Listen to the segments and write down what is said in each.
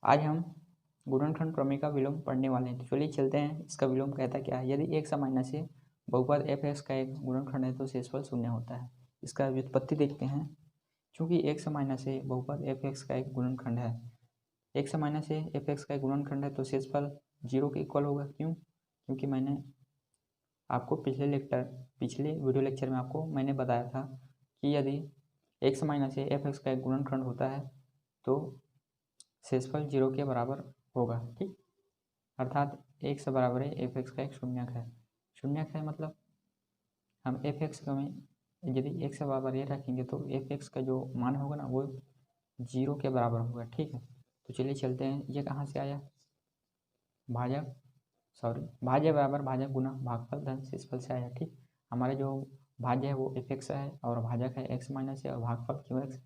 आज हम गुणनखंड प्रमेय का विलोम पढ़ने वाले हैं। तो चलिए चलते हैं। इसका विलोम कहता क्या है? यदि एक समान्य से बहुपद f(x) का एक गुणनखंड है तो शेषफल शून्य होता है। इसका व्युत्पत्ति देखते हैं। चूंकि एक समान्य से बहुपद f(x) का एक गुणनखंड है, एक समान्य से f(x) का एक गुणनखंड है तो शेषफल 0 के इक्वल होगा। क्यों? क्योंकि मैंने आपको पिछले वीडियो लेक्चर में आपको मैंने बताया था कि यदि एक समान्य से f(x) का एक गुणनखंड होता है तो शेषफल 0 के बराबर होगा। ठीक, अर्थात x बराबर है f(x) का एक शून्यक है। शून्यक है मतलब हम f(x) का में यदि x बराबर ये रखेंगे तो f(x) का जो मान होगा ना वो 0 के बराबर होगा। ठीक है, तो चलिए चलते हैं। ये कहाँ से आया? भाज्य बराबर भाजक गुना भागफल धन शेषफल से आया। ठीक, हमारे जो भाज्य है वो f(x) है और भाजक है x माइनस है और भागफल q(x)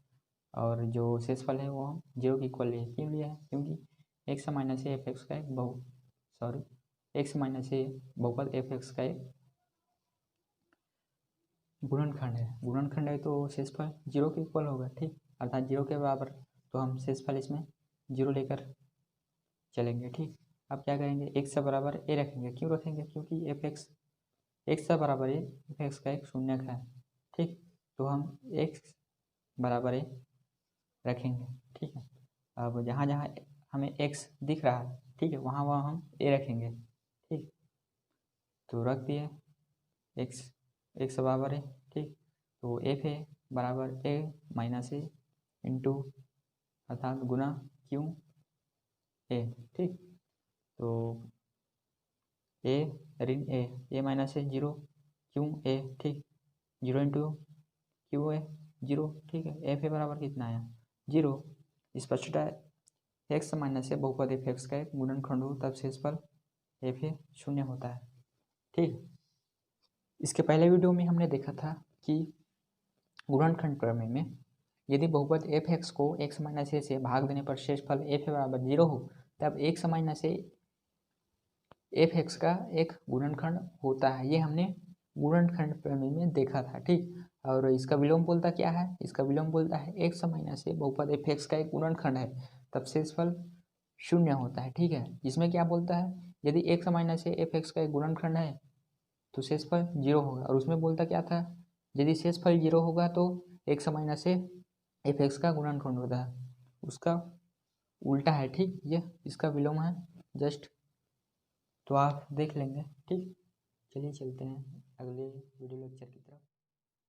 और जो शेषफल है वो हम 0 के इक्वल लिए। क्यों लिया है? क्योंकि x माइनस है f(x) का एक x माइनस है बहुपद f(x) का एक गुणनखंड है। गुणनखंड है तो शेषफल 0 के इक्वल होगा। ठीक, अर्थात 0 के बराबर, तो हम शेषफल इसमें 0 लेकर चलेंगे। ठीक, अब क्या करेंगे? x बराबर a रखेंगे। क्यों रखेंगे? क्योंकि x बराबर a f(x) का एक शून्यक है। ठीक, तो हम x बराबर a रखेंगे। ठीक है, अब जहाँ जहाँ हमें x दिख रहा है, ठीक है, वहाँ वहाँ हम a रखेंगे। ठीक, तो रख दिए x बराबर है। ठीक, तो f है बराबर a माइनस a इंटू अर्थात गुना q a। ठीक, तो a ऋण a माइनस है 0 q a। ठीक, 0 इंटू q है 0। ठीक है, f है बराबर कितना आया? 0। स्पष्टता x माइनस से बहुपद f(x) का एक गुणनखंड हो तब शेषफल f है शून्य होता है। ठीक, इसके पहले वीडियो में हमने देखा था कि गुणनखंड प्रमेय में यदि बहुपद f(x) को x माइनस a से भाग देने पर शेषफल f बराबर 0 हो तब x माइनस a f(x) का एक गुणनखंड होता है। ये हमने गुणनखंड प्रमेय में देखा था। ठीक, और इसका विलोम बोलता क्या है? इसका विलोम बोलता है x माइनस a बहुपद f(x) का एक गुणनखंड है तब शेषफल शून्य होता है। ठीक है, इसमें क्या बोलता है? यदि x माइनस a f(x) का एक गुणनखंड है तो शेषफल 0 होगा। और उसमें बोलता क्या था? यदि शेषफल 0 होगा तो x माइनस a f(x) का गुणनखंड होता है, उसका उल्टा है। ठीक, ये इसका विलोम है जस्ट, तो आप देख लेंगे। ठीक, चलिए चलते हैं अगले वीडियो लेक्चर की तरफ।